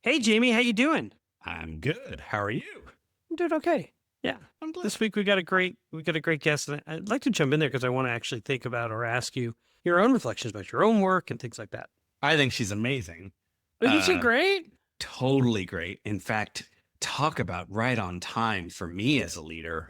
Hey, Jamie, how you doing? I'm good. How are you? I'm doing okay. Yeah. I'm glad. This week we got a great guest, and I'd like to jump in there because I want to actually think about or ask you your own reflections about your own work and things like that. I think she's amazing. Isn't she Uh, great? totally great. In fact, talk about right on time for me as a leader.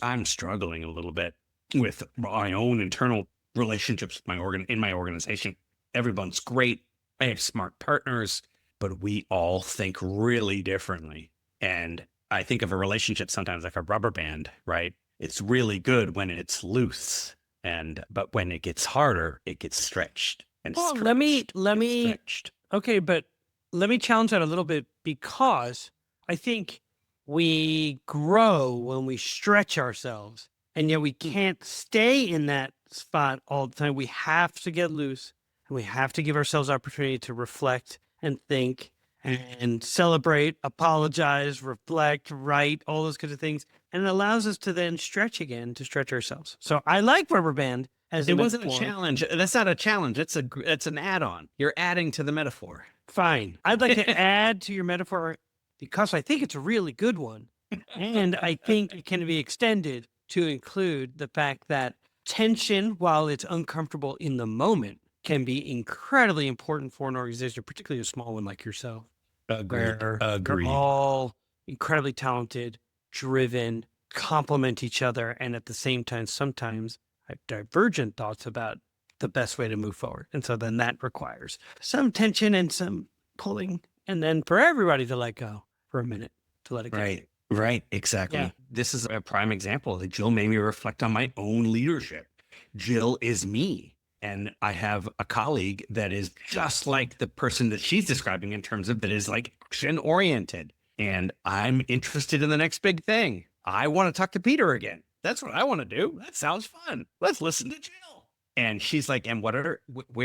I'm struggling a little bit with my own internal relationships with in my organization. Everyone's great. I have smart partners, but we all think really differently. And I think of a relationship sometimes like a rubber band, right? It's really good when it's loose. But when it gets harder, it gets stretched and Well, let me stretched let and me stretched. okay, but let me challenge that a little bit because I think we grow when we stretch ourselves, and yet we can't stay in that spot all the time. We have to get loose, and we have to give ourselves opportunity to reflect and think and celebrate, apologize, reflect, write, all those kinds of things. And it allows us to then stretch again, to stretch ourselves. So I like rubber band as a It wasn't a metaphor. challenge. That's not a challenge. It's an add-on. You're adding to the metaphor. Fine. I'd like to add to your metaphor because I think it's a really good one. And I think it can be extended to include the fact that tension, while it's uncomfortable in the moment, can be incredibly important for an organization, particularly a small one like yourself, Agreed. where you're Agreed. all incredibly talented, driven, complement each other, and at the same time, sometimes have divergent thoughts about the best way to move forward. And so then that requires some tension and some pulling, and then for everybody to let go for a minute, to let it go. Right. Right. Yeah. Exactly. This is a prime example that Jill made me reflect on my own leadership. Jill is me. And I have a colleague that is just like the person that she's describing in terms of that is like action oriented. And I'm interested in the next big thing. I want to talk to Peter again. That's what I want to do. That sounds fun. Let's listen to Jill. And she's like, and where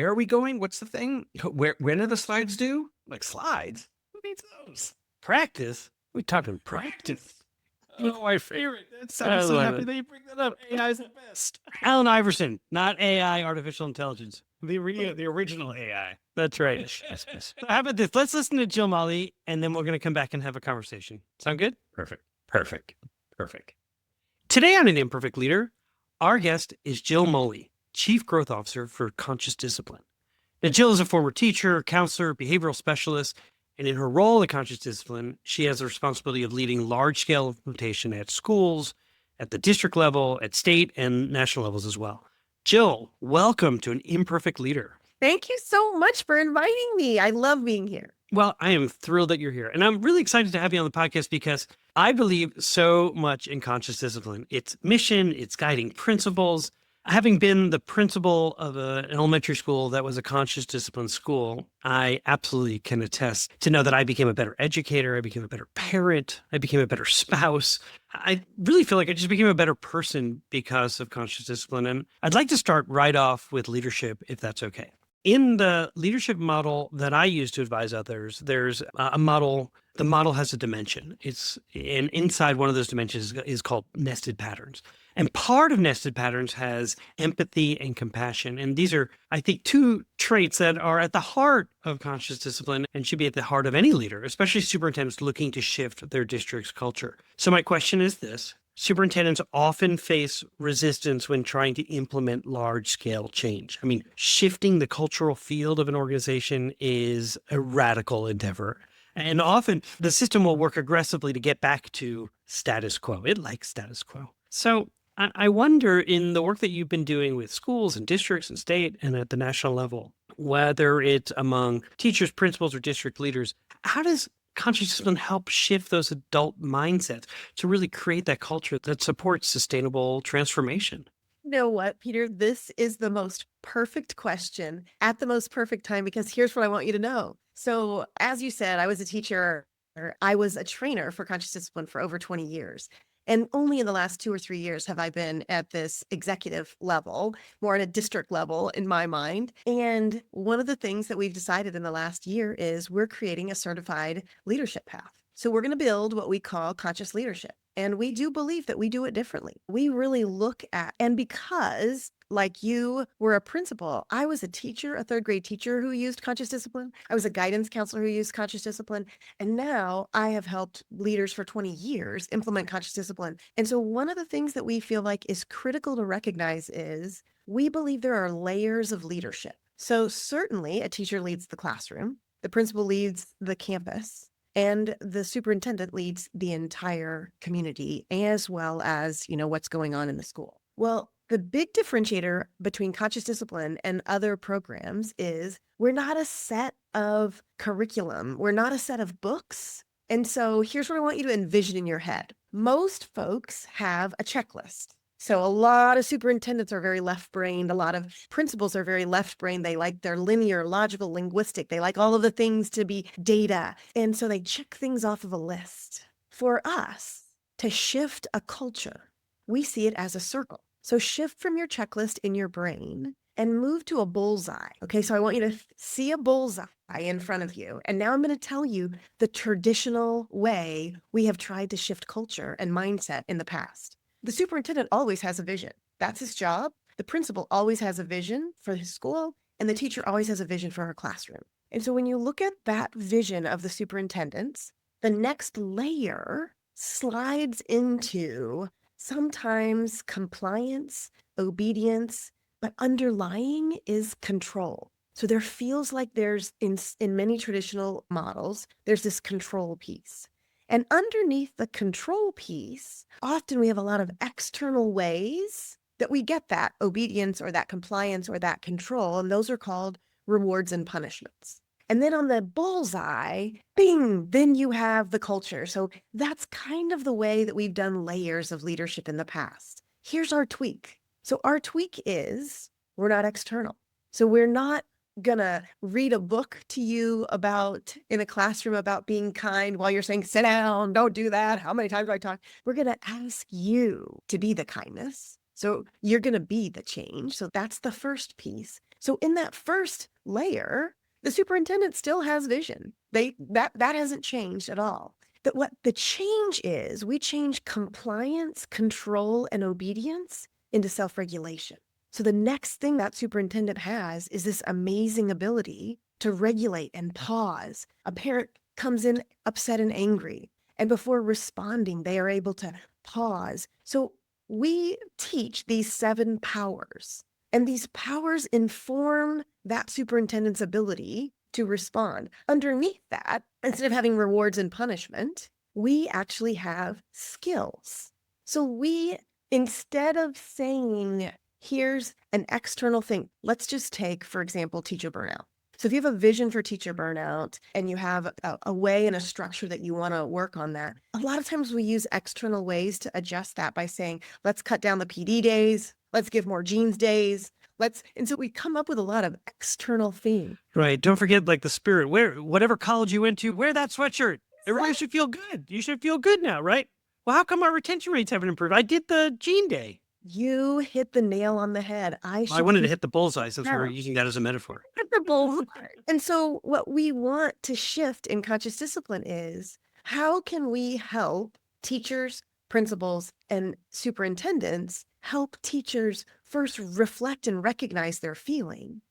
are we going? What's the thing? When are the slides due? Like slides? Who needs those? Practice. We talking practice. Oh, my favorite. I I'm so love happy it. that you bring that up. AI is the best. Allen Iverson, not AI, artificial intelligence. The original AI. That's right. So how about this? Let's listen to Jill Molli, and then we're going to come back and have a conversation. Sound good? Perfect. Perfect. Perfect. Today on An Imperfect Leader, our guest is Jill Molli, Chief Growth Officer for Conscious Discipline. Now, Jill is a former teacher, counselor, behavioral specialist, and in her role at Conscious Discipline, she has the responsibility of leading large-scale implementation at schools, at the district level, at state and national levels as well. Jill, welcome to An Imperfect Leader. Thank you so much for inviting me. I love being here. Well, I am thrilled that you're here. And I'm really excited to have you on the podcast because I believe so much in conscious discipline. Its mission, its guiding principles. Having been the principal of an elementary school that was a conscious discipline school, I absolutely can attest to know that I became a better educator. I became a better parent. I became a better spouse. I really feel like I just became a better person because of conscious discipline. And I'd like to start right off with leadership, if that's okay. In the leadership model that I use to advise others, there's a model. The model has a dimension. And inside one of those dimensions is called nested patterns. And part of nested patterns has empathy and compassion. And these are, I think, two traits that are at the heart of conscious discipline and should be at the heart of any leader, especially superintendents looking to shift their district's culture. So my question is this. Superintendents often face resistance when trying to implement large-scale change. I mean, shifting the cultural field of an organization is a radical endeavor. And often the system will work aggressively to get back to status quo. It likes status quo. So I wonder, in the work that you've been doing with schools and districts and state and at the national level, whether it's among teachers, principals, or district leaders, how does conscious discipline help shift those adult mindsets to really create that culture that supports sustainable transformation? You know what, Peter? This is the most perfect question at the most perfect time because here's what I want you to know. So, as you said, I was a teacher, or I was a trainer for conscious discipline for over 20 years. And only in the last 2 or 3 years have I been at this executive level, more at a district level in my mind. And one of the things that we've decided in the last year is we're creating a certified leadership path. So we're going to build what we call conscious leadership. And we do believe that we do it differently. We really look at, and because like you were a principal, I was a teacher, a third grade teacher who used conscious discipline. I was a guidance counselor who used conscious discipline. And now I have helped leaders for 20 years implement conscious discipline. And so one of the things that we feel like is critical to recognize is we believe there are layers of leadership. So certainly a teacher leads the classroom, the principal leads the campus, and the superintendent leads the entire community, as well as, what's going on in the school. Well, the big differentiator between conscious discipline and other programs is we're not a set of curriculum. We're not a set of books. And so here's what I want you to envision in your head. Most folks have a checklist. So a lot of superintendents are very left-brained. A lot of principals are very left-brained. They like their linear, logical, linguistic. They like all of the things to be data. And so they check things off of a list. For us to shift a culture, we see it as a circle. So shift from your checklist in your brain and move to a bullseye. Okay, so I want you to see a bullseye in front of you. And now I'm going to tell you the traditional way we have tried to shift culture and mindset in the past. The superintendent always has a vision. That's his job. The principal always has a vision for his school, and the teacher always has a vision for her classroom. And so when you look at that vision of the superintendents, the next layer slides into sometimes compliance, obedience, but underlying is control. So there feels like there's, in many traditional models, there's this control piece. And underneath the control piece, often we have a lot of external ways that we get that obedience or that compliance or that control, and those are called rewards and punishments. And then on the bullseye, bing, then you have the culture. So that's kind of the way that we've done layers of leadership in the past. Here's our tweak. So our tweak is we're not external. So we're not gonna read a book to you about in a classroom about being kind while you're saying, sit down, don't do that. How many times do I talk? We're gonna ask you to be the kindness. So you're gonna be the change. So that's the first piece. So in that first layer, the superintendent still has vision. That hasn't changed at all. But what the change is, we change compliance, control, and obedience into self-regulation. So the next thing that superintendent has is this amazing ability to regulate and pause. A parent comes in upset and angry, and before responding, they are able to pause. So we teach these 7 powers, and these powers inform that superintendent's ability to respond. Underneath that, instead of having rewards and punishment, we actually have skills. So we, instead of saying, here's an external thing. Let's just take, for example, teacher burnout. So if you have a vision for teacher burnout and you have a way and a structure that you want to work on that, a lot of times we use external ways to adjust that by saying, let's cut down the PD days. Let's give more jeans days. And so we come up with a lot of external themes. Right. Don't forget like the spirit, whatever college you went to, wear that sweatshirt. Everybody should feel good. You should feel good now, right? Well, how come our retention rates haven't improved? I did the jean day. You hit the nail on the head. I wanted to hit the bullseye since we're using that as a metaphor. Hit the bullseye. And so what we want to shift in conscious discipline is how can we help teachers, principals, and superintendents help teachers first reflect and recognize their feeling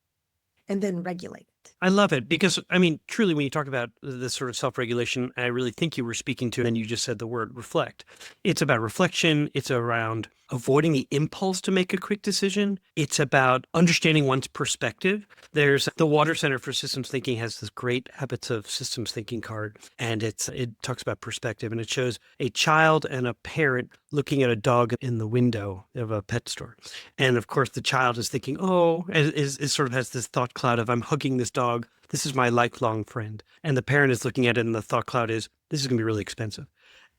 and then regulate it. I love it because, I mean, truly, when you talk about this sort of self-regulation, I really think you were speaking to, and you just said the word reflect. It's about reflection. It's around avoiding the impulse to make a quick decision. It's about understanding one's perspective. There's the Water Center for Systems Thinking has this great Habits of Systems Thinking card, and it talks about perspective, and it shows a child and a parent looking at a dog in the window of a pet store. And of course, the child is thinking, is sort of has this thought cloud of, I'm hugging this dog. This is my lifelong friend. And the parent is looking at it and the thought cloud is, this is going to be really expensive.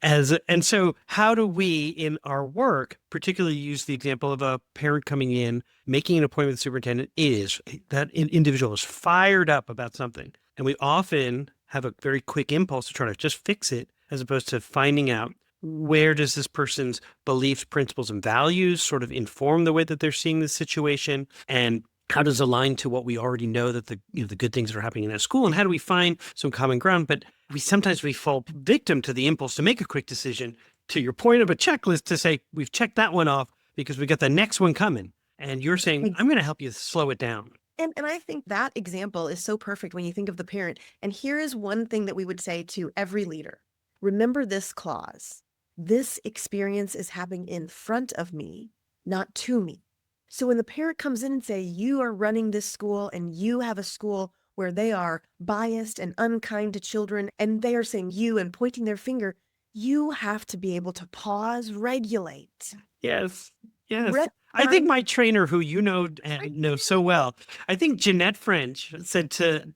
And so how do we in our work particularly use the example of a parent coming in, making an appointment with the superintendent is that individual is fired up about something. And we often have a very quick impulse to try to just fix it as opposed to finding out where does this person's beliefs, principles, and values sort of inform the way that they're seeing the situation, and how does it align to what we already know that the good things that are happening in that school, and how do we find some common ground? But we sometimes fall victim to the impulse to make a quick decision to your point of a checklist to say, we've checked that one off because we got the next one coming. And you're saying, I'm going to help you slow it down. And I think that example is so perfect when you think of the parent. And here is one thing that we would say to every leader. Remember this clause. This experience is happening in front of me, not to me. So when the parent comes in and say, you are running this school and you have a school where they are biased and unkind to children, and they are saying you and pointing their finger, you have to be able to pause, regulate. Yes. Yes. I think my trainer, who you know and know so well, I think Jeanette French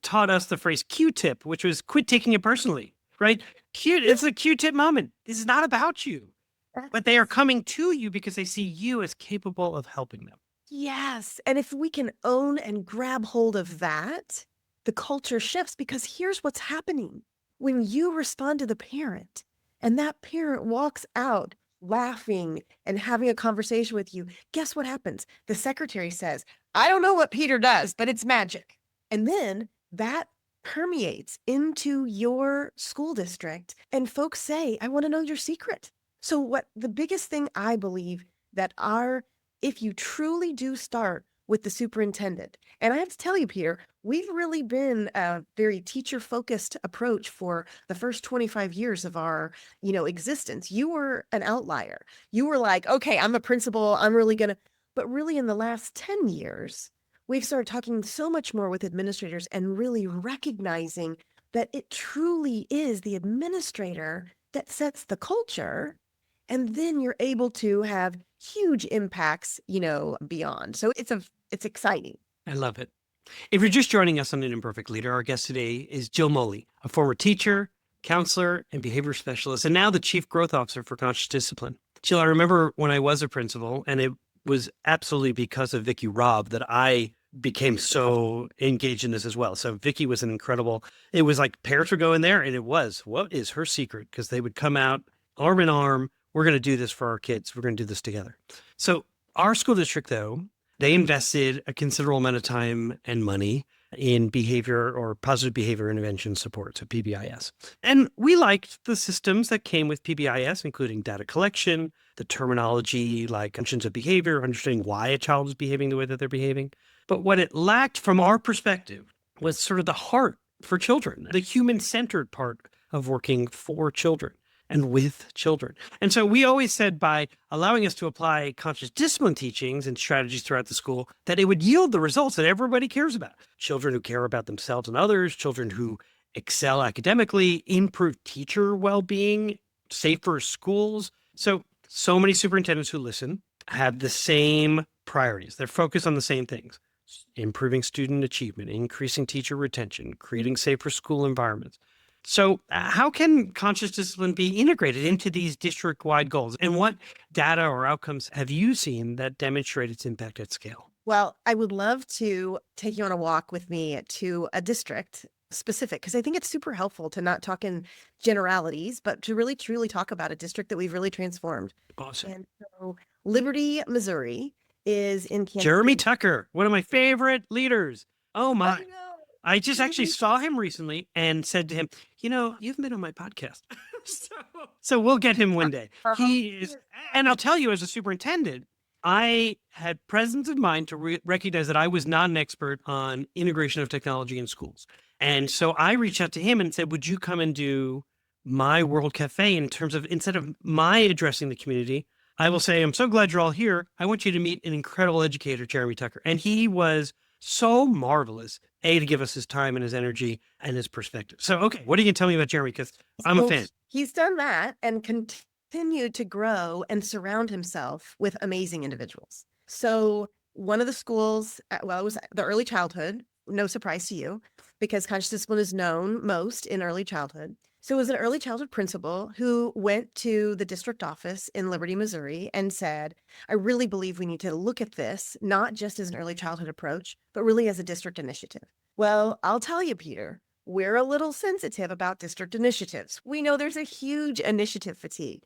taught us the phrase Q-tip, which was quit taking it personally, right? It's a Q-tip moment. This is not about you, but they are coming to you because they see you as capable of helping them. Yes. And if we can own and grab hold of that, the culture shifts, because here's what's happening. When you respond to the parent and that parent walks out laughing and having a conversation with you, guess what happens? The secretary says, I don't know what Peter does, but it's magic. And then that permeates into your school district and folks say, I want to know your secret. So what the biggest thing I believe that if you truly do start with the superintendent, and I have to tell you, Peter, we've really been a very teacher-focused approach for the first 25 years of our, existence. You were an outlier. You were like, okay, I'm a principal. I'm really going to, but really in the last 10 years, we've started talking so much more with administrators and really recognizing that it truly is the administrator that sets the culture. And then you're able to have huge impacts, beyond. So it's exciting. I love it. If you're just joining us on An Imperfect Leader, our guest today is Jill Molli, a former teacher, counselor, and behavior specialist, and now the Chief Growth Officer for Conscious Discipline. Jill, I remember when I was a principal, and it was absolutely because of Vicki Robb that I became so engaged in this as well. So Vicki was it was like parents would go in there, and it was, what is her secret? Because they would come out arm in arm. We're going to do this for our kids. We're going to do this together. So our school district, though, they invested a considerable amount of time and money in behavior or positive behavior intervention support, so PBIS. And we liked the systems that came with PBIS, including data collection, the terminology like functions of behavior, understanding why a child is behaving the way that they're behaving. But what it lacked from our perspective was sort of the heart for children, the human-centered part of working for children and with children. And so we always said by allowing us to apply conscious discipline teachings and strategies throughout the school, that it would yield the results that everybody cares about. Children who care about themselves and others, children who excel academically, improve teacher well-being, safer schools. So many superintendents who listen have the same priorities. They're focused on the same things: improving student achievement, increasing teacher retention, creating safer school environments. So how can conscious discipline be integrated into these district-wide goals? And what data or outcomes have you seen that demonstrate its impact at scale? Well, I would love to take you on a walk with me to a district specific, because I think it's super helpful to not talk in generalities, but to really truly talk about a district that we've really transformed. Awesome. And so Liberty, Missouri is in Kansas. Jeremy Tucker, one of my favorite leaders. Oh my. I just Jeremy. actually saw him recently and said to him, you've been on my podcast. so we'll get him one day. He is, and I'll tell you, as a superintendent, I had presence of mind to recognize that I was not an expert on integration of technology in schools. And so I reached out to him and said, would you come and do my World Cafe in terms of, instead of my addressing the community, I will say, I'm so glad you're all here. I want you to meet an incredible educator, Jeremy Tucker. And he was so marvelous, to give us his time and his energy and his perspective. So, okay, what are you going to tell me about Jeremy? Because I'm a fan. He's done that and continued to grow and surround himself with amazing individuals. So one of the schools, it was the early childhood, no surprise to you, because conscious discipline is known most in early childhood. So it was an early childhood principal who went to the district office in Liberty, Missouri, and said, I really believe we need to look at this, not just as an early childhood approach, but really as a district initiative. Well, I'll tell you, Peter, we're a little sensitive about district initiatives. We know there's a huge initiative fatigue.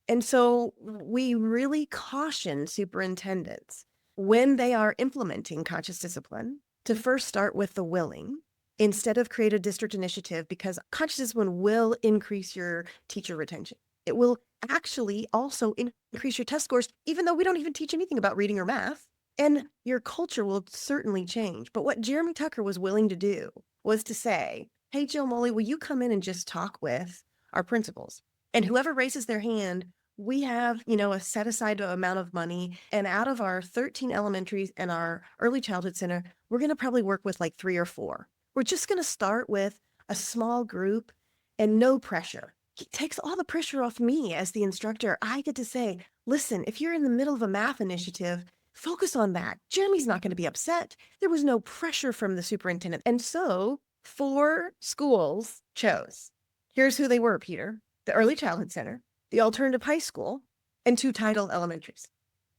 And so we really caution superintendents when they are implementing conscious discipline to first start with the willing, instead of create a district initiative, because conscious discipline will increase your teacher retention. It will actually also increase your test scores, even though we don't even teach anything about reading or math. And your culture will certainly change. But what Jeremy Tucker was willing to do was to say, hey, Jill Molli, will you come in and just talk with our principals? And whoever raises their hand, we have, a set aside amount of money. And out of our 13 elementaries and our early childhood center, we're going to probably work with like 3 or 4. We're just going to start with a small group and no pressure. He takes all the pressure off me as the instructor. I get to say, listen, if you're in the middle of a math initiative, focus on that. Jeremy's not going to be upset. There was no pressure from the superintendent. And so 4 schools chose. Here's who they were, Peter. The Early Childhood Center, the Alternative High School, and 2 Title Elementaries.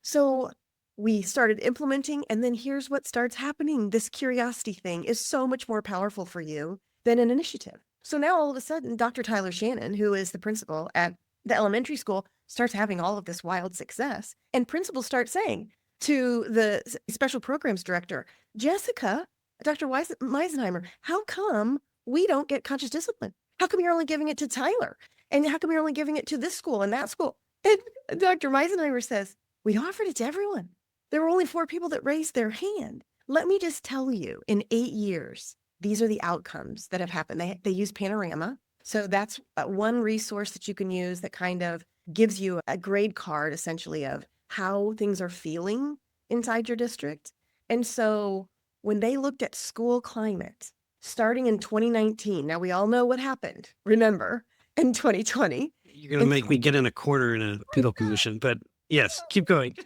So we started implementing, and then here's what starts happening. This curiosity thing is so much more powerful for you than an initiative. So now all of a sudden, Dr. Tyler Shannon, who is the principal at the elementary school, starts having all of this wild success. And principals start saying to the special programs director, Jessica, Dr. Meisenheimer, how come we don't get conscious discipline? How come you're only giving it to Tyler? And how come you're only giving it to this school and that school? And Dr. Meisenheimer says, we offered it to everyone. There were only 4 people that raised their hand. Let me just tell you, in 8 years, these are the outcomes that have happened. They use Panorama. So that's one resource that you can use that kind of gives you a grade card, essentially, of how things are feeling inside your district. And so when they looked at school climate, starting in 2019, now we all know what happened, remember, in 2020. You're going to make me get in a corner in a fetal position, but yes, keep going.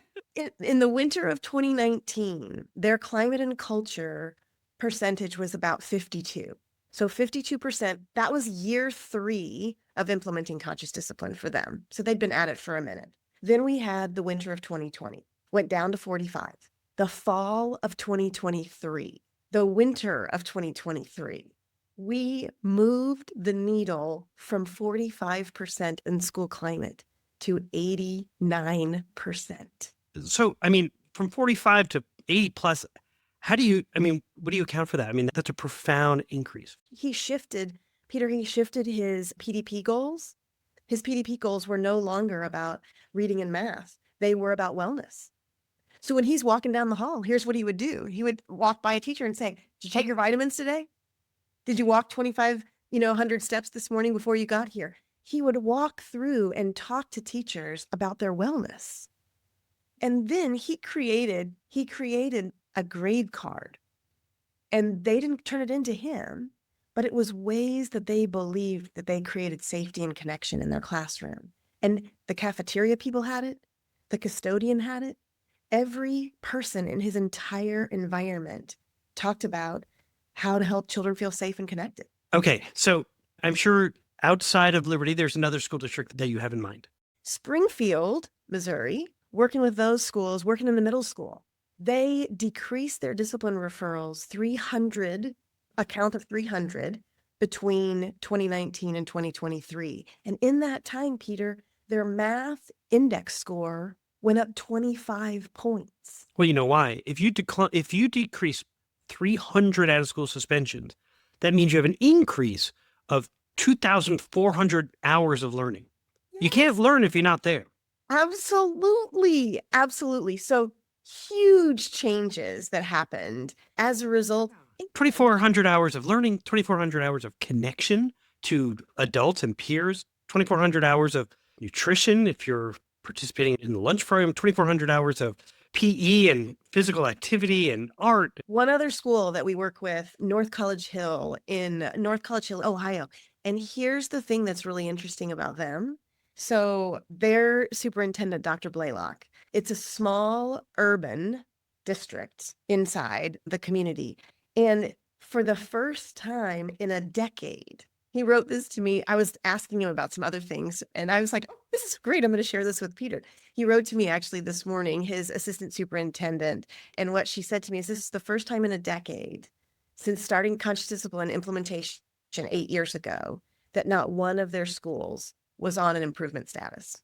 In the winter of 2019, their climate and culture percentage was about 52. So 52%, that was year 3 of implementing conscious discipline for them. So they'd been at it for a minute. Then we had the winter of 2020, went down to 45. The fall of 2023, the winter of 2023, we moved the needle from 45% in school climate to 89%. So, from 45 to 80 plus, what do you account for that? That's a profound increase. He shifted his PDP goals. His PDP goals were no longer about reading and math. They were about wellness. So when he's walking down the hall, here's what he would do. He would walk by a teacher and say, did you take your vitamins today? Did you walk 100 steps this morning before you got here? He would walk through and talk to teachers about their wellness. And then he created a grade card, and they didn't turn it into him, but it was ways that they believed that they created safety and connection in their classroom. And the cafeteria people had it, the custodian had it. Every person in his entire environment talked about how to help children feel safe and connected. Okay, so I'm sure outside of Liberty, there's another school district that you have in mind. Springfield, Missouri, working with those schools, working in the middle school, they decreased their discipline referrals 300 between 2019 and 2023. And in that time, Peter, their math index score went up 25 points. Well, you know why? If you decrease 300 out of school suspensions, that means you have an increase of 2,400 hours of learning. Yes. You can't learn if you're not there. Absolutely. So huge changes that happened as a result. 2,400 hours of learning, 2,400 hours of connection to adults and peers, 2,400 hours of nutrition if you're participating in the lunch program, 2,400 hours of PE and physical activity and art. One other school that we work with, North College Hill, Ohio. And here's the thing that's really interesting about them. So their superintendent, Dr. Blaylock, it's a small urban district inside the community. And for the first time in a decade, he wrote this to me. I was asking him about some other things, and I was like, oh, this is great. I'm going to share this with Peter. He wrote to me actually this morning, his assistant superintendent, and what she said to me is this is the first time in a decade since starting conscious discipline implementation 8 years ago that not one of their schools was on an improvement status.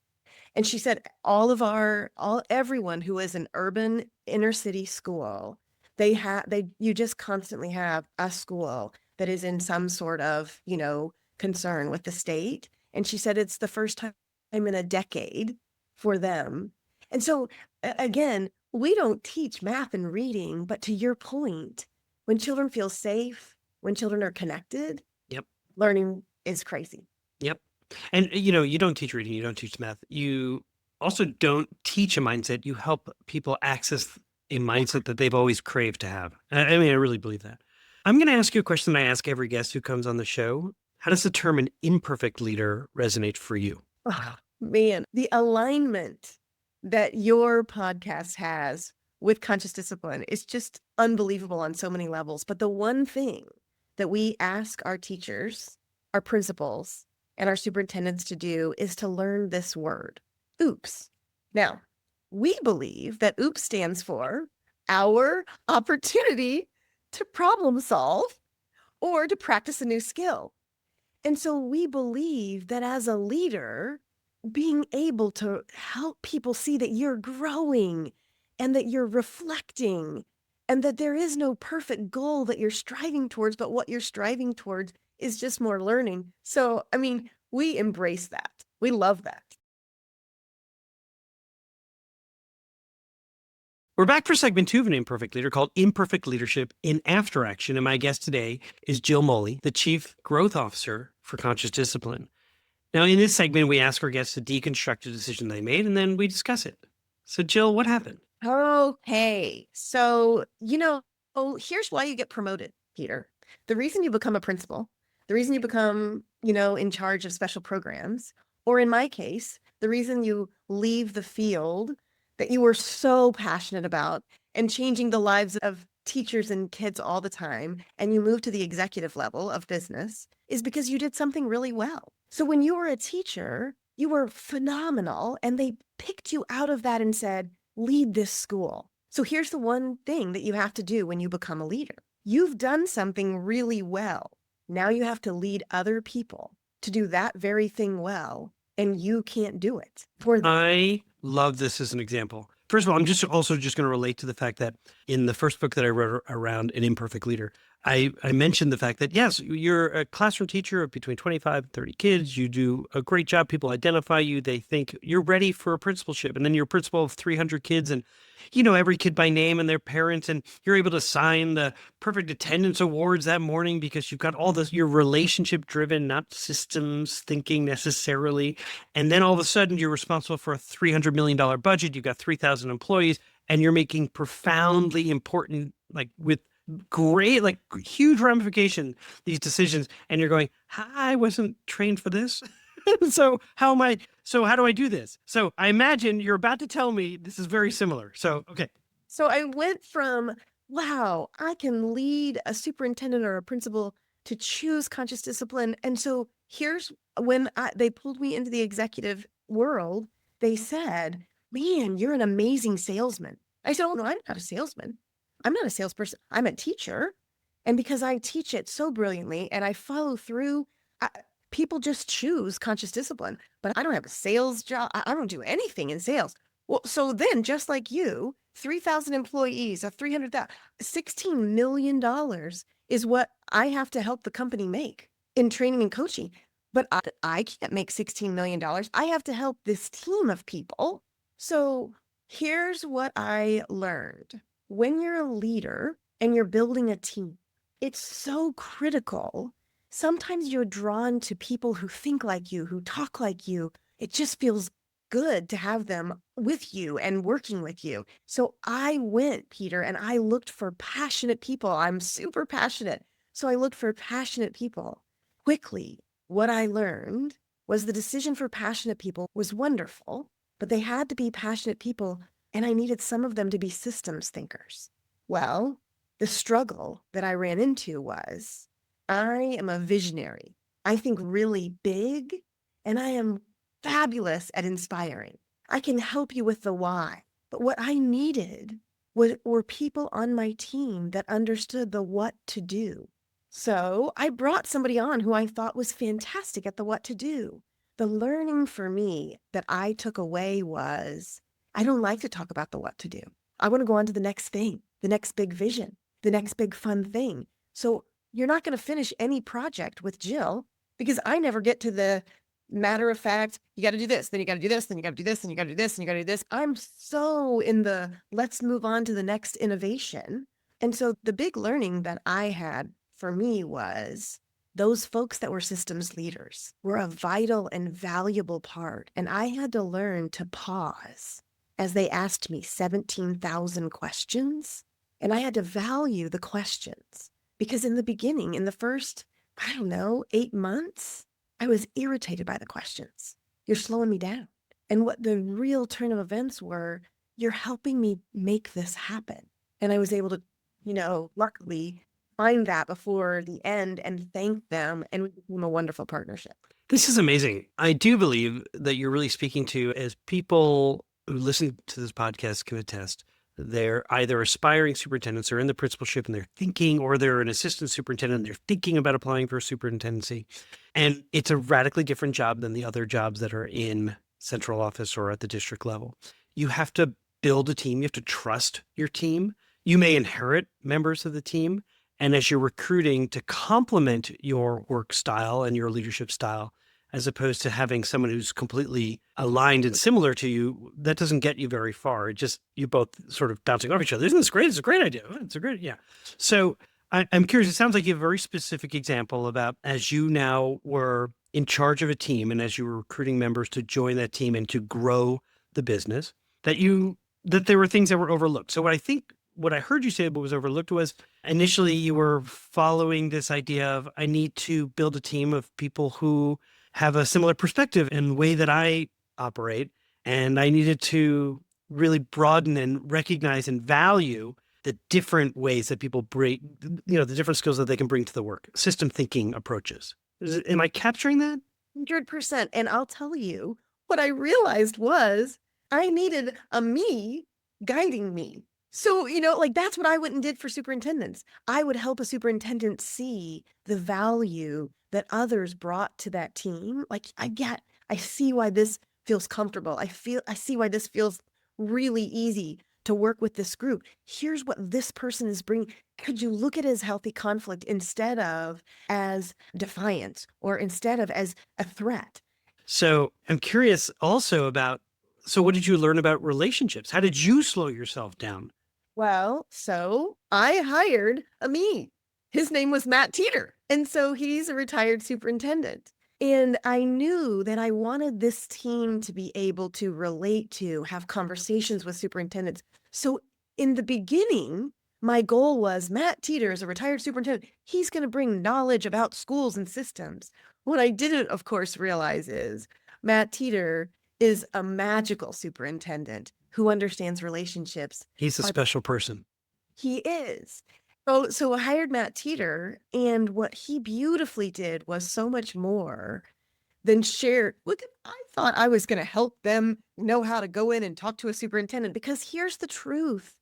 And she said everyone who is an urban inner city school, you just constantly have a school that is in some sort of, concern with the state. And she said it's the first time in a decade for them. And so again, we don't teach math and reading, but to your point, when children feel safe, when children are connected, Yep. learning is crazy. Yep. And you don't teach reading, you don't teach math. You also don't teach a mindset. You help people access a mindset that they've always craved to have. I mean, I really believe that. I'm going to ask you a question I ask every guest who comes on the show. How does the term an imperfect leader resonate for you? Oh, man, the alignment that your podcast has with conscious discipline is just unbelievable on so many levels. But the one thing that we ask our teachers, our principals, and our superintendents to do is to learn this word, oops. Now, we believe that oops stands for our opportunity to problem solve or to practice a new skill. And so we believe that as a leader, being able to help people see that you're growing and that you're reflecting and that there is no perfect goal that you're striving towards, but what you're striving towards is just more learning. So, I mean, we embrace that. We love that. We're back for segment 2 of An Imperfect Leader called Imperfect Leadership in After Action. And my guest today is Jill Molli, the Chief Growth Officer for Conscious Discipline. Now, in this segment, we ask our guests to deconstruct a decision they made, and then we discuss it. So, Jill, what happened? Okay. So, here's why you get promoted, Peter. The reason you become a principal, the reason you become, in charge of special programs, or in my case, the reason you leave the field that you were so passionate about and changing the lives of teachers and kids all the time, and you move to the executive level of business is because you did something really well. So when you were a teacher, you were phenomenal, and they picked you out of that and said, lead this school. So here's the one thing that you have to do when you become a leader. You've done something really well. Now you have to lead other people to do that very thing well, and you can't do it. I love this as an example. First of all, I'm just going to relate to the fact that in the first book that I wrote around An Imperfect Leader, I mentioned the fact that, yes, you're a classroom teacher of between 25 and 30 kids. You do a great job. People identify you. They think you're ready for a principalship. And then you're a principal of 300 kids and you know every kid by name and their parents. And you're able to sign the perfect attendance awards that morning because you've got all this, you're relationship driven, not systems thinking necessarily. And then all of a sudden you're responsible for a $300 million budget. You've got 3,000 employees and you're making profoundly important, like with great, like huge ramification, these decisions. And you're going, I wasn't trained for this. So how do I do this? So I imagine you're about to tell me this is very similar. So, okay. So I went from, wow, I can lead a superintendent or a principal to choose conscious discipline. And so here's when they pulled me into the executive world, they said, man, you're an amazing salesman. I said, oh, no, I'm not a salesman. I'm not a salesperson. I'm a teacher. And because I teach it so brilliantly and I follow through, people just choose conscious discipline. But I don't have a sales job. I don't do anything in sales. Well, so then just like you, 3,000 employees, 300,000, $16 million is what I have to help the company make in training and coaching. But I can't make $16 million. I have to help this team of people. So here's what I learned. When you're a leader and you're building a team, it's so critical. Sometimes you're drawn to people who think like you, who talk like you. It just feels good to have them with you and working with you. So I went, Peter, and I looked for passionate people. I'm super passionate. So I looked for passionate people. Quickly, what I learned was the decision for passionate people was wonderful, but they had to be passionate people, and I needed some of them to be systems thinkers. Well, the struggle that I ran into was I am a visionary. I think really big, and I am fabulous at inspiring. I can help you with the why. But what I needed were people on my team that understood the what to do. So I brought somebody on who I thought was fantastic at the what to do. The learning for me that I took away was I don't like to talk about the what to do. I want to go on to the next thing, the next big vision, the next big fun thing. So you're not going to finish any project with Jill because I never get to the matter of fact, you got to do this, then you got to do this, then you got to do this, then you got to do this, and you got to do this. I'm so in the let's move on to the next innovation. And so the big learning that I had for me was those folks that were systems leaders were a vital and valuable part. And I had to learn to pause as they asked me 17,000 questions. And I had to value the questions because in the beginning, in the first, 8 months, I was irritated by the questions. You're slowing me down. And what the real turn of events were, you're helping me make this happen. And I was able to, luckily find that before the end and thank them. And we became a wonderful partnership. This is amazing. I do believe that you're really speaking to, as people who listen to this podcast can attest, they're either aspiring superintendents or in the principalship and they're thinking, or they're an assistant superintendent and they're thinking about applying for a superintendency. And it's a radically different job than the other jobs that are in central office or at the district level. You have to build a team. You have to trust your team. You may inherit members of the team. And as you're recruiting to complement your work style and your leadership style, as opposed to having someone who's completely aligned and similar to you, that doesn't get you very far. It just, you both sort of bouncing off each other. Isn't this great? It's a great idea. It's a great, yeah. So I'm curious, it sounds like you have a very specific example about as you now were in charge of a team and as you were recruiting members to join that team and to grow the business, that there were things that were overlooked. So what I heard you say what was overlooked was initially you were following this idea of, I need to build a team of people who have a similar perspective and way that I operate. And I needed to really broaden and recognize and value the different ways that people bring, the different skills that they can bring to the work, system thinking approaches. Am I capturing that? 100%. And I'll tell you, what I realized was I needed a me guiding me. So, that's what I went and did for superintendents. I would help a superintendent see the value that others brought to that team. I see why this feels comfortable. I see why this feels really easy to work with this group. Here's what this person is bringing. Could you look at it as healthy conflict instead of as defiance or instead of as a threat? So I'm curious also so what did you learn about relationships? How did you slow yourself down? Well, so I hired a me. His name was Matt Teeter. And so he's a retired superintendent. And I knew that I wanted this team to be able to relate to, have conversations with superintendents. So in the beginning, my goal was Matt Teeter is a retired superintendent. He's going to bring knowledge about schools and systems. What I didn't, of course, realize is Matt Teeter is a magical superintendent who understands relationships. He's a special person. He is. So I hired Matt Teeter, and what he beautifully did was so much more than share. I thought I was going to help them know how to go in and talk to a superintendent, because here's the truth.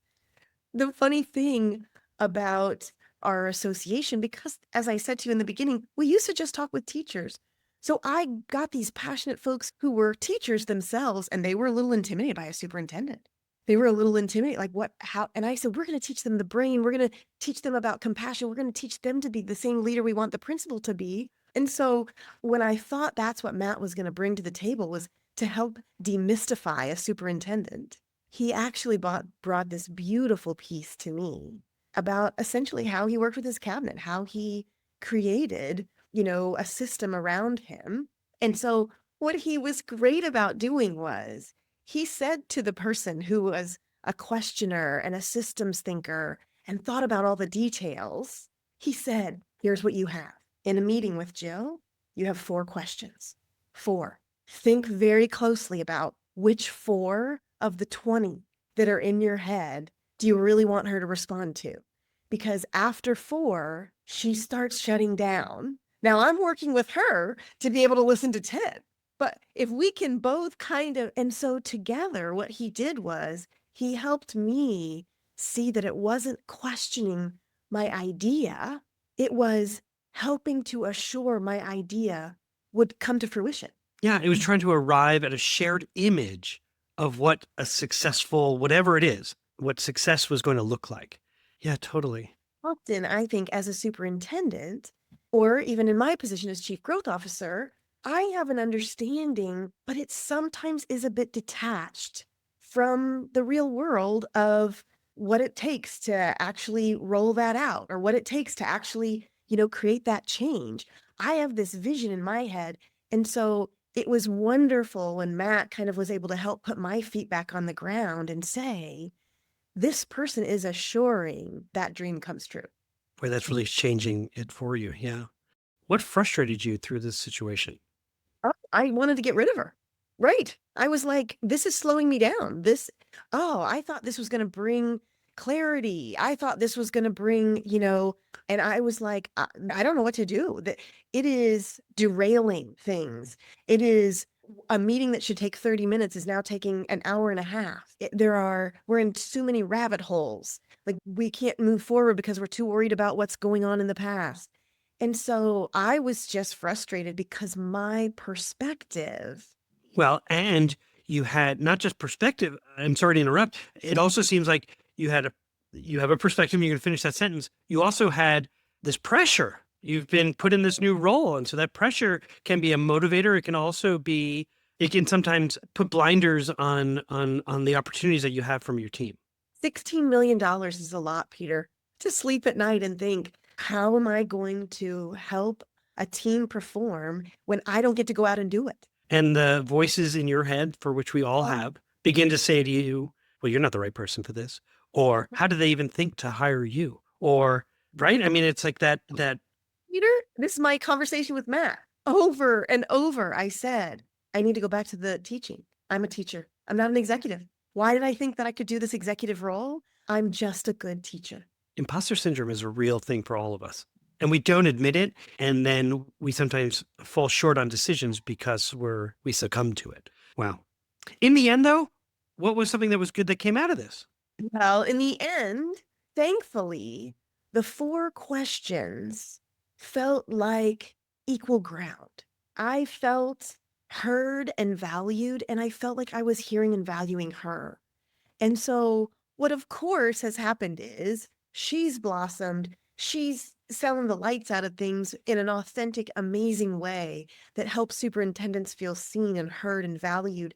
The funny thing about our association, because as I said to you in the beginning, we used to just talk with teachers. So I got these passionate folks who were teachers themselves, and they were a little intimidated by a superintendent. They were a little intimidated, and I said, we're going to teach them the brain. We're going to teach them about compassion. We're going to teach them to be the same leader we want the principal to be. And so when I thought that's what Matt was going to bring to the table, was to help demystify a superintendent, he actually brought this beautiful piece to me about essentially how he worked with his cabinet, how he created, a system around him. And so what he was great about doing was he said to the person who was a questioner and a systems thinker and thought about all the details, he said, here's what you have. In a meeting with Jill, you have 4 questions. 4. Think very closely about which 4 of the 20 that are in your head do you really want her to respond to? Because after 4, she starts shutting down. Now I'm working with her to be able to listen to 10. But if we can both and so together, what he did was he helped me see that it wasn't questioning my idea. It was helping to assure my idea would come to fruition. Yeah, it was trying to arrive at a shared image of what a successful, whatever it is, what success was going to look like. Yeah, totally. Often, I think as a superintendent, or even in my position as chief growth officer, I have an understanding, but it sometimes is a bit detached from the real world of what it takes to actually roll that out or what it takes to actually, create that change. I have this vision in my head. And so it was wonderful when Matt kind of was able to help put my feet back on the ground and say, this person is assuring that dream comes true. Boy, that's really changing it for you. Yeah. What frustrated you through this situation? I wanted to get rid of her. Right. I was like, this is slowing me down. I thought this was going to bring clarity. I thought this was going to bring, and I was like, I don't know what to do. It is derailing things. It is a meeting that should take 30 minutes is now taking an hour and a half. We're in too many rabbit holes. Like we can't move forward because we're too worried about what's going on in the past. And so I was just frustrated because my perspective. Well, and you had not just perspective. I'm sorry to interrupt. It also seems like you have a perspective. And you're going to finish that sentence. You also had this pressure. You've been put in this new role. And so that pressure can be a motivator. It can sometimes put blinders on the opportunities that you have from your team. $16 million is a lot, Peter, to sleep at night and think, how am I going to help a team perform when I don't get to go out and do it? And the voices in your head, for which we all have, begin to say to you, well, you're not the right person for this. Or how do they even think to hire you? Or, right? I mean, it's like that. Peter, this is my conversation with Matt. Over and over, I said, I need to go back to the teaching. I'm a teacher. I'm not an executive. Why did I think that I could do this executive role? I'm just a good teacher. Imposter syndrome is a real thing for all of us. And we don't admit it. And then we sometimes fall short on decisions because we succumb to it. Wow. In the end, though, what was something that was good that came out of this? Well, in the end, thankfully, the 4 questions felt like equal ground. I felt heard and valued, and I felt like I was hearing and valuing her. And so what of course has happened is she's blossomed. She's selling the lights out of things in an authentic, amazing way that helps superintendents feel seen and heard and valued.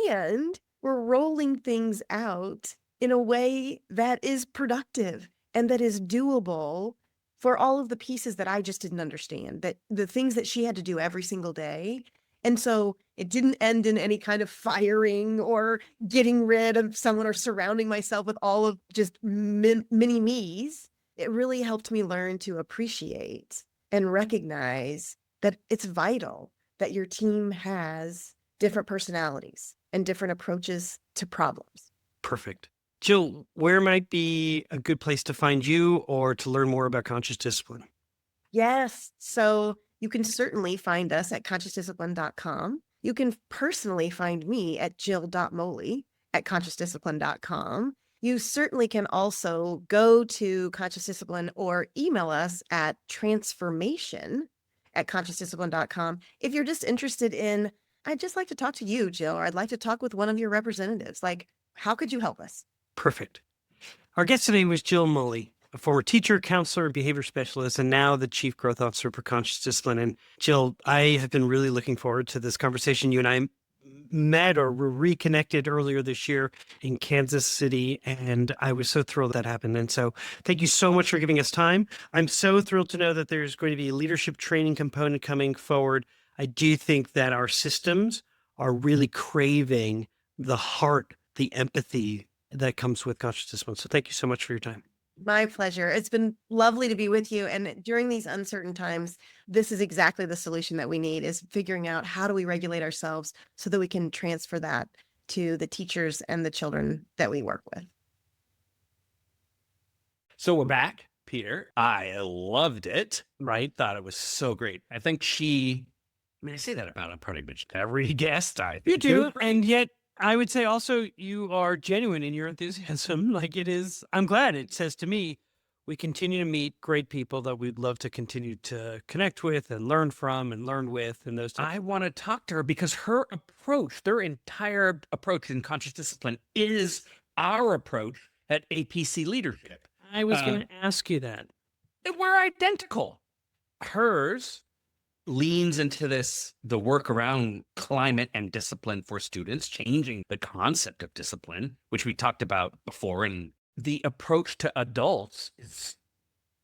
And we're rolling things out in a way that is productive and that is doable for all of the pieces that I just didn't understand, that the things that she had to do every single day. And so it didn't end in any kind of firing or getting rid of someone or surrounding myself with all of just mini me's. It really helped me learn to appreciate and recognize that it's vital that your team has different personalities and different approaches to problems. Perfect. Jill, where might be a good place to find you or to learn more about conscious discipline? Yes. So you can certainly find us at consciousdiscipline.com. You can personally find me at jill.molli at consciousdiscipline.com. You certainly can also go to Conscious Discipline or email us at transformation@consciousdiscipline.com. If you're just interested in, I'd just like to talk to you, Jill, or I'd like to talk with one of your representatives. Like, how could you help us? Perfect. Our guest today was Jill Molli, a former teacher, counselor, and behavior specialist, and now the Chief Growth Officer for Conscious Discipline. And Jill, I have been really looking forward to this conversation. You and I met or were reconnected earlier this year in Kansas City, and I was so thrilled that happened. And so thank you so much for giving us time. I'm so thrilled to know that there's going to be a leadership training component coming forward. I do think that our systems are really craving the heart, the empathy that comes with conscious discipline. So thank you so much for your time. My pleasure. It's been lovely to be with you. And during these uncertain times, this is exactly the solution that we need, is figuring out how do we regulate ourselves so that we can transfer that to the teachers and the children that we work with. So we're back, Peter. I loved it, right? Thought it was so great. I think I say that about pretty much every guest I You do. And yet I would say also you are genuine in your enthusiasm. Like it is, I'm glad it says to me, we continue to meet great people that we'd love to continue to connect with and learn from and learn with and those types. I want to talk to her because her approach, their entire approach in conscious discipline is our approach at APC Leadership. I was going to ask you that. We're identical. Hers leans into the work around climate and discipline for students, changing the concept of discipline, which we talked about before. And the approach to adults is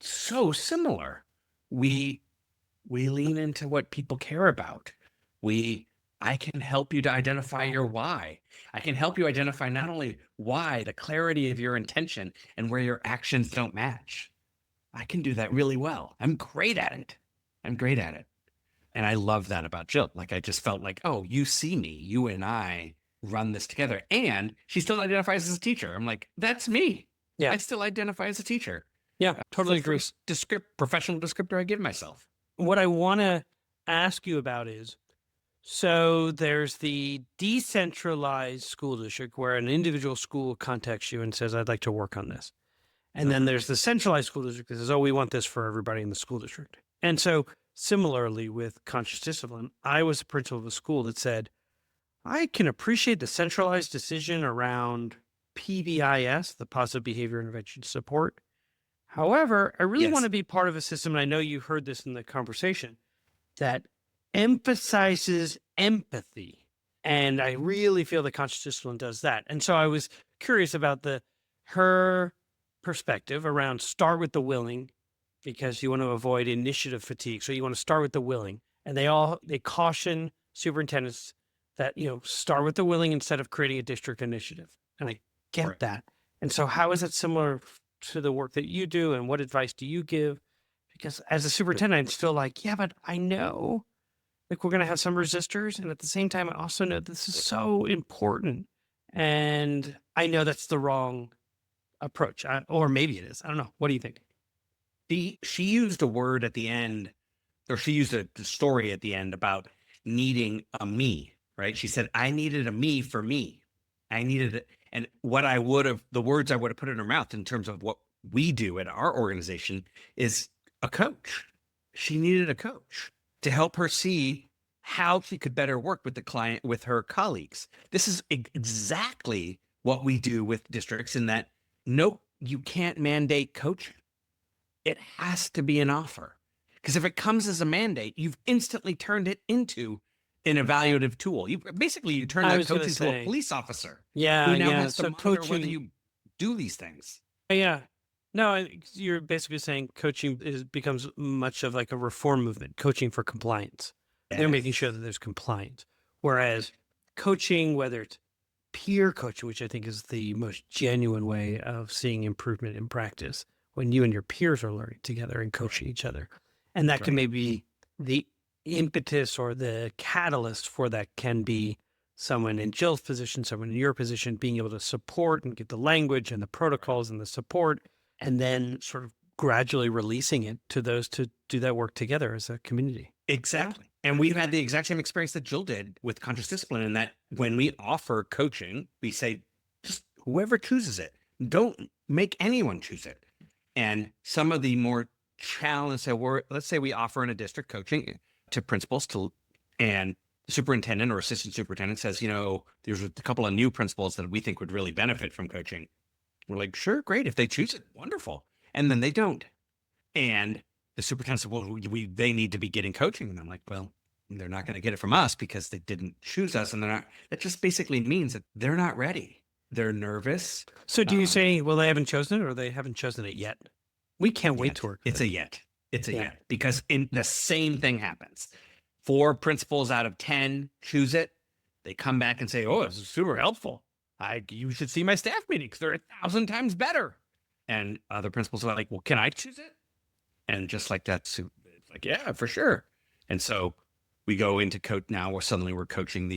so similar. We lean into what people care about. I can help you to identify your why. I can help you identify not only why, the clarity of your intention and where your actions don't match. I can do that really well. I'm great at it. And I love that about Jill. Like, I just felt like, oh, you see me, you and I run this together. And she still identifies as a teacher. I'm like, that's me. Yeah. I still identify as a teacher. Yeah, totally It's the agree. first professional descriptor I give myself. What I want to ask you about is, so there's the decentralized school district where an individual school contacts you and says, I'd like to work on this. And then there's the centralized school district that says, oh, we want this for everybody in the school district. And so similarly with conscious discipline, I was a principal of a school that said, I can appreciate the centralized decision around PBIS, the positive behavior intervention support. However, I really Yes. want to be part of a system, and I know you heard this in the conversation, that emphasizes empathy. And I really feel that conscious discipline does that. And so I was curious about her perspective around start with the willing, because you want to avoid initiative fatigue. So you want to start with the willing. And they caution superintendents that, start with the willing instead of creating a district initiative. And I get Right. that. And so how is it similar to the work that you do, and what advice do you give? Because as a superintendent, I'm still like, yeah, but I know like we're going to have some resistors. And at the same time, I also know this is so important. And I know that's the wrong approach, or maybe it is. I don't know. What do you think? She used a word at the end, or she used a story at the end about needing a me, right? She said, I needed a me for me. I needed it. And the words I would have put in her mouth in terms of what we do at our organization is a coach. She needed a coach to help her see how she could better work with the client, with her colleagues. This is exactly what we do with districts, in that, nope, you can't mandate coaching. It has to be an offer. Because if it comes as a mandate, you've instantly turned it into an evaluative tool. You turn I that was gonna coach into say. a police officer Yeah, who now yeah. has to So monitor whether coaching, you do these things. yeah. No, you're basically saying coaching becomes much of like a reform movement, coaching for compliance. They're making sure that there's compliance. Whereas coaching, whether it's peer coaching, which I think is the most genuine way of seeing improvement in practice, when you and your peers are learning together and coaching each other. And that can Right. maybe the impetus or the catalyst for that can be someone in Jill's position, someone in your position, being able to support and get the language and the protocols and the support, and then sort of gradually releasing it to those to do that work together as a community. Exactly. And we've had the exact same experience that Jill did with conscious discipline, in that when we offer coaching, we say, just whoever chooses it, don't make anyone choose it. And some of the more challenged, let's say we offer in a district coaching to principals and the superintendent or assistant superintendent says, there's a couple of new principals that we think would really benefit from coaching. We're like, sure, great. If they choose it, wonderful. And then they don't. And the superintendent said, well, they need to be getting coaching. And I'm like, well, they're not going to get it from us because they didn't choose us. And that just basically means that they're not ready. They're nervous. So do you say, well, they haven't chosen it, or they haven't chosen it yet? We can't wait to work. It's a yet. It's a Yeah. yet. Because the same thing happens. 4 principals out of 10 choose it. They come back and say, oh, this is super helpful. You should see my staff meetings. They're 1,000 times better. And other principals are like, well, can I choose it? And just like that, it's like, yeah, for sure. And so we go into coach now, where suddenly we're coaching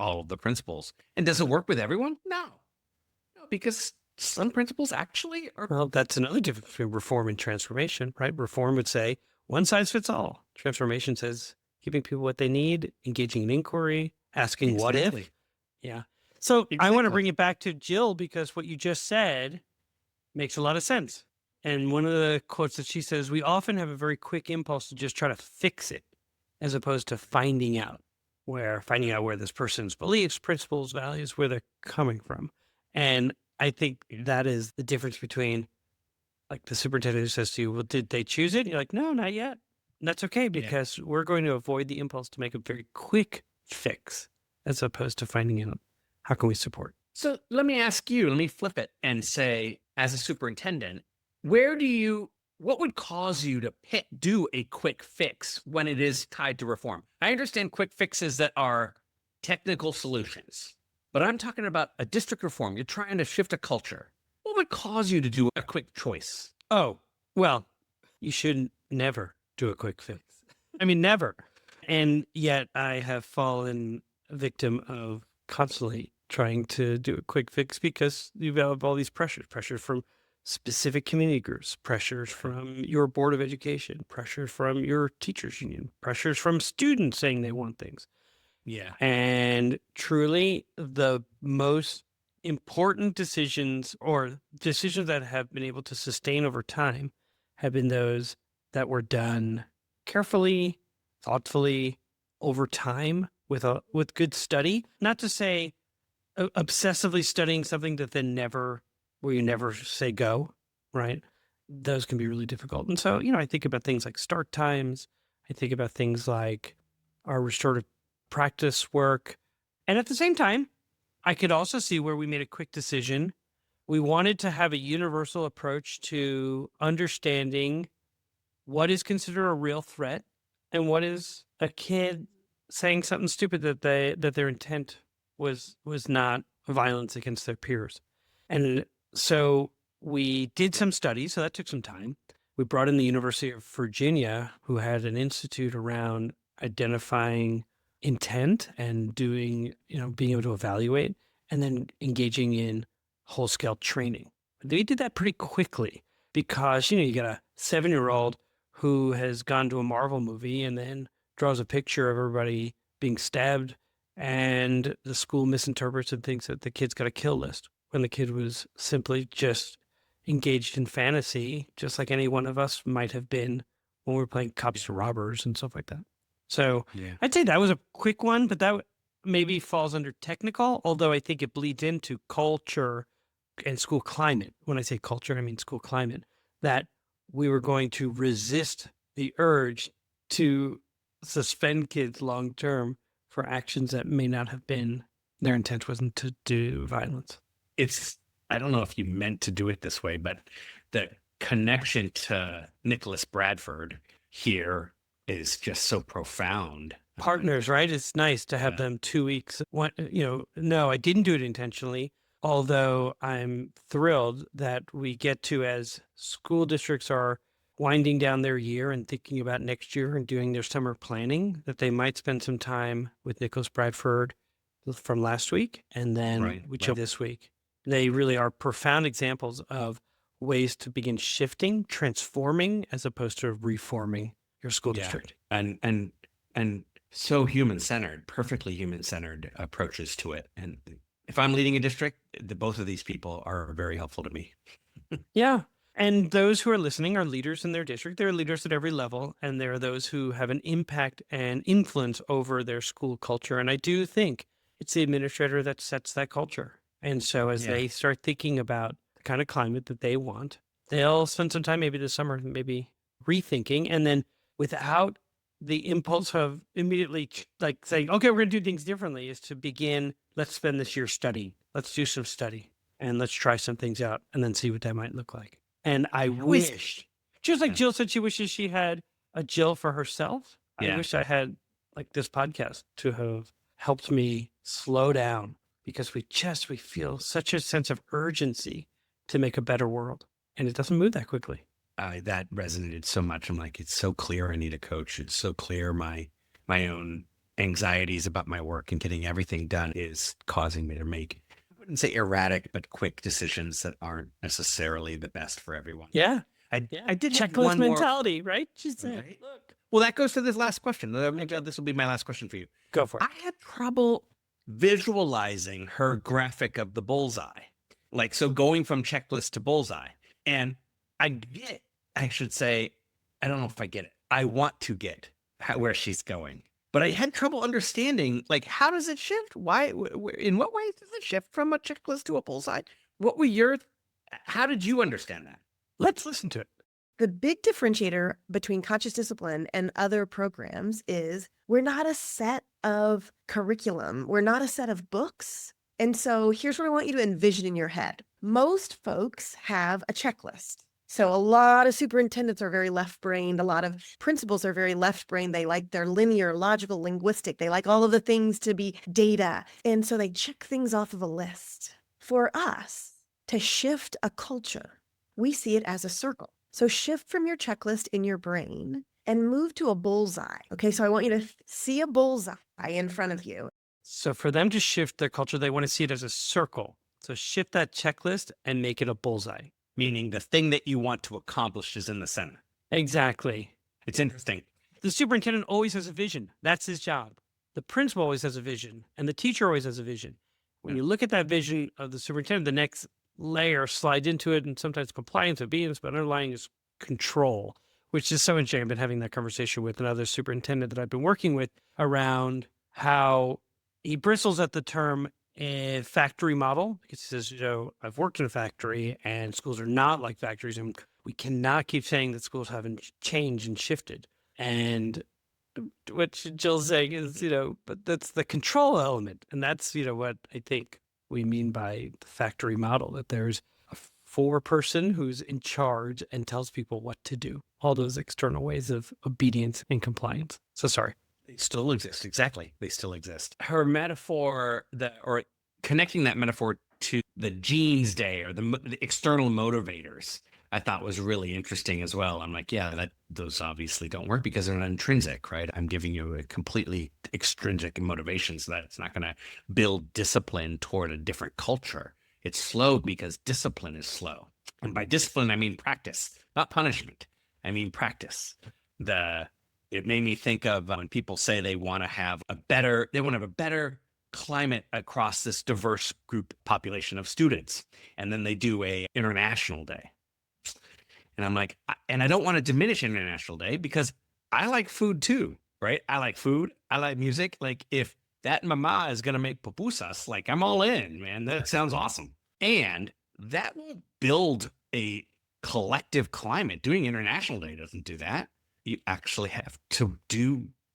all of the principals. And does it work with everyone? No, because some principals actually are. Well, that's another difference between reform and transformation, right? Reform would say one size fits all. Transformation says giving people what they need, engaging in inquiry, asking what if. Exactly. Yeah. So I want to Exactly. bring it back to Jill, because what you just said makes a lot of sense. And one of the quotes that she says, we often have a very quick impulse to just try to fix it, as opposed to finding out where this person's beliefs, principles, values, where they're coming from. And I think that is the difference between like the superintendent who says to you, well, did they choose it? And you're like, no, not yet. That's okay, because we're going to avoid the impulse to make a very quick fix as opposed to finding out how can we support. So let me ask you, let me flip it and say, as a superintendent, what would cause you to do a quick fix when it is tied to reform? I understand quick fixes that are technical solutions, but I'm talking about a district reform. You're trying to shift a culture. What would cause you to do a quick choice? Oh, well, you should never do a quick fix. I mean, never. And yet I have fallen victim of constantly trying to do a quick fix because you have all these pressures from specific community groups, pressures from your board of education, pressures from your teachers union, pressures from students saying they want things. Yeah. And truly, the most important decisions, or decisions that have been able to sustain over time, have been those that were done carefully, thoughtfully, over time, with good study. Not to say obsessively studying something that then where you never say go, right? Those can be really difficult. And so, I think about things like start times. I think about things like our restorative practice work. And at the same time, I could also see where we made a quick decision. We wanted to have a universal approach to understanding what is considered a real threat and what is a kid saying something stupid that their intent was not violence against their peers. And so we did some studies, so that took some time. We brought in the University of Virginia, who had an institute around identifying intent and doing, being able to evaluate, and then engaging in whole-scale training. We did that pretty quickly because, you got a 7-year-old who has gone to a Marvel movie and then draws a picture of everybody being stabbed, and the school misinterprets and thinks that the kid's got a kill list when the kid was simply just engaged in fantasy, just like any one of us might have been when we were playing cops to robbers and stuff like that. So I'd say that was a quick one, but that maybe falls under technical, although I think it bleeds into culture and school climate. When I say culture, I mean school climate, that we were going to resist the urge to suspend kids long term for actions that may not have been, their intent wasn't to do violence. I don't know if you meant to do it this way, but the connection to Nicholas Bradford here is just so profound. Partners, right? It's nice to have them 2 weeks. No, I didn't do it intentionally, although I'm thrilled that we get to, as school districts are winding down their year and thinking about next year and doing their summer planning, that they might spend some time with Nicholas Bradford from last week and then this week. They really are profound examples of ways to begin shifting, transforming, as opposed to reforming your school district. And so human-centered, perfectly human-centered approaches to it. And if I'm leading a district, both of these people are very helpful to me. Yeah. And those who are listening are leaders in their district. There are leaders at every level, and there are those who have an impact and influence over their school culture. And I do think it's the administrator that sets that culture. And so as they start thinking about the kind of climate that they want, they'll spend some time maybe this summer, maybe rethinking, and then without the impulse of immediately like saying, okay, we're going to do things differently, is to begin, let's spend this year studying. Let's do some study and let's try some things out and then see what that might look like. And I wish, just like Jill said, she wishes she had a Jill for herself. I wish I had like this podcast to have helped me slow down, because we feel such a sense of urgency to make a better world. And it doesn't move that quickly. That resonated so much. I'm like, it's so clear I need a coach. It's so clear my own anxieties about my work and getting everything done is causing me to make, I wouldn't say erratic, but quick decisions that aren't necessarily the best for everyone. Yeah. I did have checklist one mentality, right? She said, Right. look. Well, that goes to this last question. This will be my last question for you. Go for it. I had trouble visualizing her graphic of the bullseye. Like, so going from checklist to bullseye. And I get it. I should say, I don't know if I get it. I want to get where she's going. But I had trouble understanding, like, how does it shift? Why, in what ways does it shift from a checklist to a bullseye? How did you understand that? Let's listen to it. The big differentiator between conscious discipline and other programs is we're not a set of curriculum. We're not a set of books. And so here's what I want you to envision in your head. Most folks have a checklist. So a lot of superintendents are very left-brained. A lot of principals are very left-brained. They like their linear, logical, linguistic. They like all of the things to be data. And so they check things off of a list. For us to shift a culture, we see it as a circle. So shift from your checklist in your brain and move to a bullseye. Okay, so I want you to see a bullseye in front of you. So for them to shift their culture, they want to see it as a circle. So shift that checklist and make it a bullseye. Meaning the thing that you want to accomplish is in the center. Exactly. It's interesting. The superintendent always has a vision. That's his job. The principal always has a vision, and the teacher always has a vision. When you look at that vision of the superintendent, the next layer slides into it, and sometimes compliance, obedience, but underlying is control, which is so interesting. I've been having that conversation with another superintendent that I've been working with around how he bristles at the term a factory model, because he says, I've worked in a factory and schools are not like factories, and we cannot keep saying that schools haven't changed and shifted. And what Jill's saying is, but that's the control element. And that's, what I think we mean by the factory model, that there's a foreperson who's in charge and tells people what to do, all those external ways of obedience and compliance. So sorry. They still exist. Exactly. They still exist. Her metaphor or connecting that metaphor to the genes day or the external motivators, I thought was really interesting as well. I'm like, yeah, those obviously don't work because they're not intrinsic, right? I'm giving you a completely extrinsic motivation, so that it's not going to build discipline toward a different culture. It's slow because discipline is slow. And by discipline, I mean practice, not punishment. I mean practice. It made me think of when people say they want to have a better climate across this diverse group population of students. And then they do a international day. And I'm like, and I don't want to diminish International Day because I like food too, right? I like food. I like music. Like if that mama is going to make pupusas, like I'm all in, man. That sounds awesome. And that will build a collective climate. Doing International Day doesn't do that. You actually have to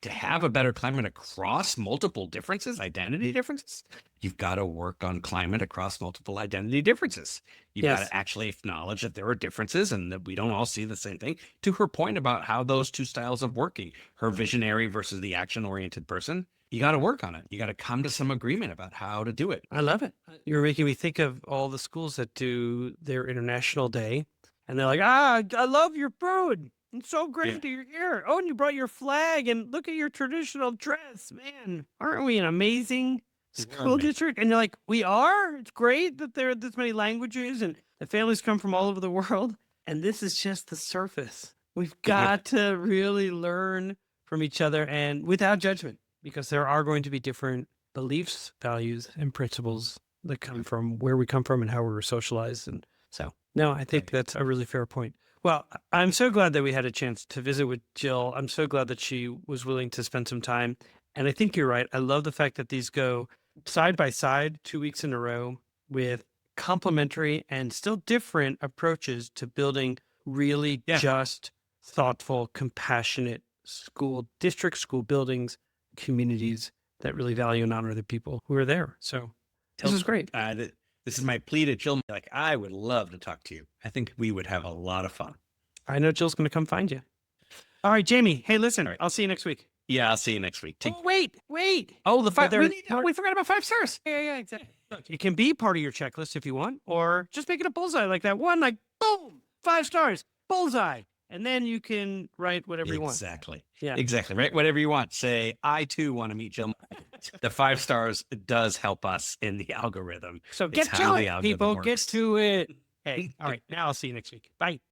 have a better climate across multiple differences, identity differences. You've got to work on climate across multiple identity differences. You've got to actually acknowledge that there are differences and that we don't all see the same thing. To her point about how those two styles of working, her visionary versus the action-oriented person, you got to work on it. You got to come to some agreement about how to do it. I love it. You're making me think of all the schools that do their International Day, and they're like, I love your food. It's so great that you're here. Oh, and you brought your flag, and look at your traditional dress. Man, aren't we an amazing school district? And you're like, we are? It's great that there are this many languages and the families come from all over the world. And this is just the surface. We've got to really learn from each other and without judgment, because there are going to be different beliefs, values, and principles that come from where we come from and how we were socialized. And so, no, I think that's a really fair point. Well, I'm so glad that we had a chance to visit with Jill. I'm so glad that she was willing to spend some time. And I think you're right. I love the fact that these go side by side 2 weeks in a row with complementary and still different approaches to building really just, thoughtful, compassionate school districts, school buildings, communities that really value and honor the people who are there. So this is great. This is my plea to Jill. Like, I would love to talk to you. I think we would have a lot of fun. I know Jill's going to come find you. All right, Jamie. Hey, listen, I'll see you next week. Yeah, I'll see you next week. Wait. Oh, the 5. We forgot about 5 stars. Yeah, exactly. Look, it can be part of your checklist if you want, or just make it a bullseye like that one, like boom, 5 stars, bullseye. And then you can write whatever you want. Exactly. Yeah. Exactly. Right. Whatever you want. Say, I too want to meet Jill. The 5 stars does help us in the algorithm. So get to it, people. Get to it. Hey, all right. Now I'll see you next week. Bye.